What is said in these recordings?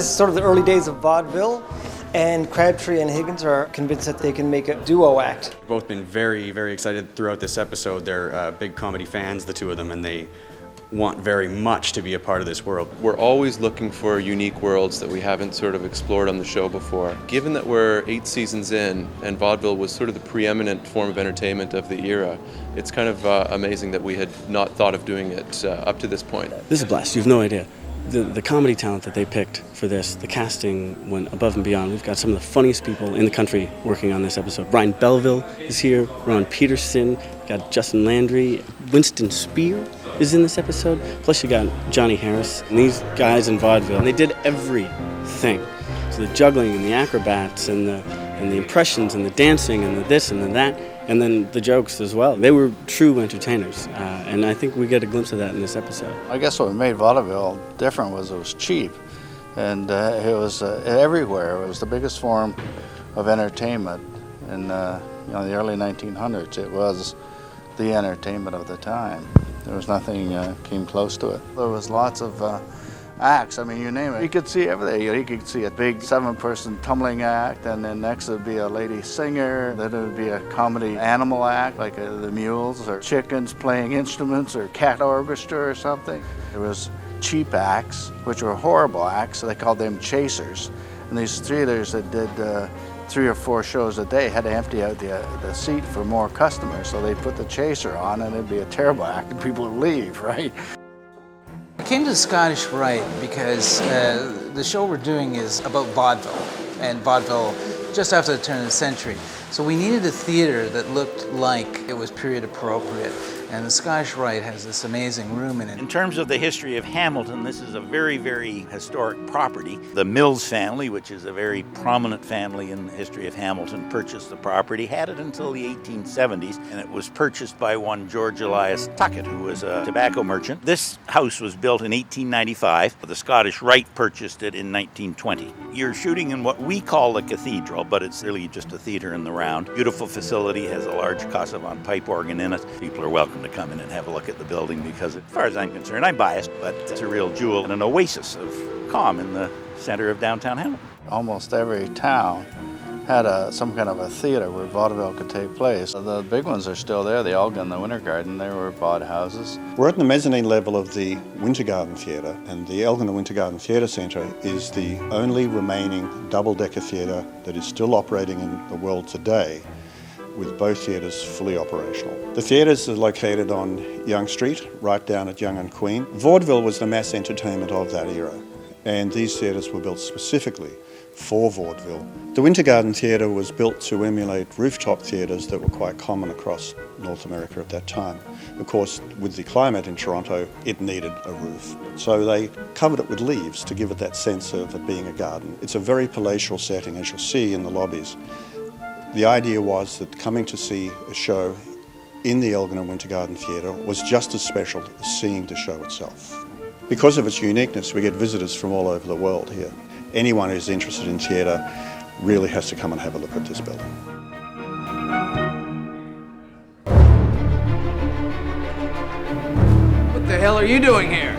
This is sort of the early days of vaudeville, and Crabtree and Higgins are convinced that they can make a duo act. We've both been very, very excited throughout this episode. They're big comedy fans, the two of them, and they want very much to be a part of this world. We're always looking for unique worlds that we haven't sort of explored on the show before. Given that we're 8 seasons in and vaudeville was sort of the preeminent form of entertainment of the era, it's kind of amazing that we had not thought of doing it up to this point. This is a blast. You have no idea. The comedy talent that they picked for this, the casting went above and beyond. We've got some of the funniest people in the country working on this episode. Brian Belleville is here, Ron Peterson, got Justin Landry, Winston Spear is in this episode. Plus you got Johnny Harris. And these guys in vaudeville, and they did everything. So the juggling and the acrobats and the impressions and the dancing and the this and the that, and then the jokes as well. They were true entertainers, and I think we get a glimpse of that in this episode. I guess what made vaudeville different was it was cheap, and it was everywhere. It was the biggest form of entertainment in the early 1900s. It was the entertainment of the time. There was nothing came close to it. There was lots of acts. I mean, you name it. You could see everything. You could see a big 7-person tumbling act, and then next would be a lady singer. Then it would be a comedy animal act, like the mules or chickens playing instruments or cat orchestra or something. There was cheap acts, which were horrible acts, so they called them chasers. And these theaters that did 3 or 4 shows a day had to empty out the seat for more customers, so they'd put the chaser on, and it'd be a terrible act, and people would leave, right? I came to the Scottish Rite because the show we're doing is about vaudeville, and vaudeville just after the turn of the century. So we needed a theater that looked like it was period appropriate, and the Scottish Rite has this amazing room in it. In terms of the history of Hamilton, this is a very, very historic property. The Mills family, which is a very prominent family in the history of Hamilton, purchased the property, had it until the 1870s, and it was purchased by one George Elias Tuckett, who was a tobacco merchant. This house was built in 1895. The Scottish Rite purchased it in 1920. You're shooting in what we call the cathedral, but it's really just a theater in the round. Beautiful facility, has a large Casavan pipe organ in it. People are welcome to come in and have a look at the building because, as far as I'm concerned, I'm biased, but it's a real jewel and an oasis of calm in the center of downtown Hamilton. Almost every town had some kind of a theater where vaudeville could take place. The big ones are still there, the Elgin, the Winter Garden. They were vaud houses. We're at the mezzanine level of the Winter Garden Theatre, and the Elgin and Winter Garden Theatre Centre is the only remaining double-decker theatre that is still operating in the world today, with both theatres fully operational. The theatres are located on Yonge Street, right down at Yonge and Queen. Vaudeville was the mass entertainment of that era, and these theatres were built specifically for vaudeville. The Winter Garden Theatre was built to emulate rooftop theatres that were quite common across North America at that time. Of course, with the climate in Toronto, it needed a roof. So they covered it with leaves to give it that sense of it being a garden. It's a very palatial setting, as you'll see in the lobbies. The idea was that coming to see a show in the Elgin and Winter Garden Theatre was just as special as seeing the show itself. Because of its uniqueness, we get visitors from all over the world here. Anyone who's interested in theatre really has to come and have a look at this building. What the hell are you doing here?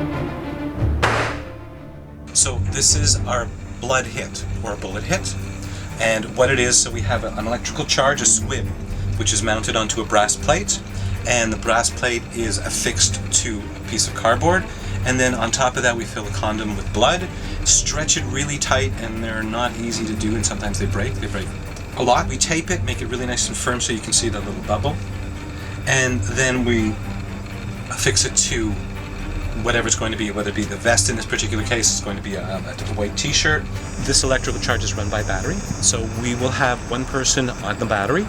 So this is our blood hit, or bullet hit. And what it is, so we have an electrical charge, a squib, which is mounted onto a brass plate, and the brass plate is affixed to a piece of cardboard, and then on top of that we fill a condom with blood, stretch it really tight, and they're not easy to do, and sometimes they break a lot. We tape it, make it really nice and firm so you can see the little bubble, and then we affix it to whatever it's going to be, whether it be the vest in this particular case, it's going to be a white t-shirt. This electrical charge is run by battery, so we will have one person on the battery,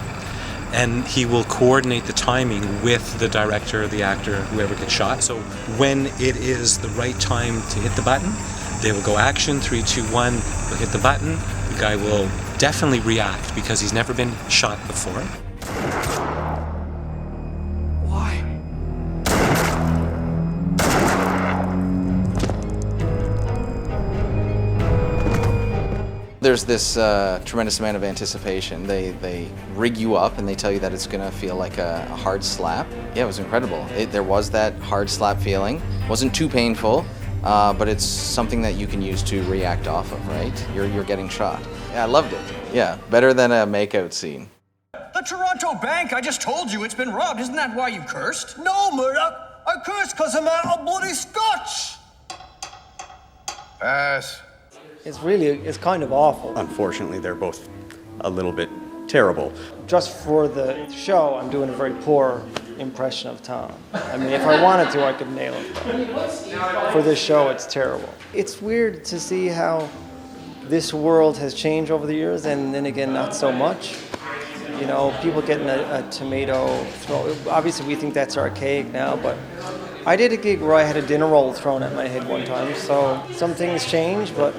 and he will coordinate the timing with the director, the actor, whoever gets shot. So when it is the right time to hit the button, they will go action, 3, 2, 1, we'll hit the button. The guy will definitely react because he's never been shot before. There's this tremendous amount of anticipation. They rig you up and they tell you that it's gonna feel like a hard slap. Yeah, it was incredible. There was that hard slap feeling. Wasn't too painful, but it's something that you can use to react off of, right? You're getting shot. Yeah, I loved it. Yeah, better than a makeout scene. The Toronto Bank, I just told you it's been robbed. Isn't that why you cursed? No, Murdoch. I cursed because I'm out of bloody scotch. Pass. It's kind of awful. Unfortunately, they're both a little bit terrible. Just for the show, I'm doing a very poor impression of Tom. I mean, if I wanted to, I could nail it. But for this show, it's terrible. It's weird to see how this world has changed over the years, and then again, not so much. You know, people getting a tomato thrown. Obviously, we think that's archaic now, but I did a gig where I had a dinner roll thrown at my head one time, so some things change, but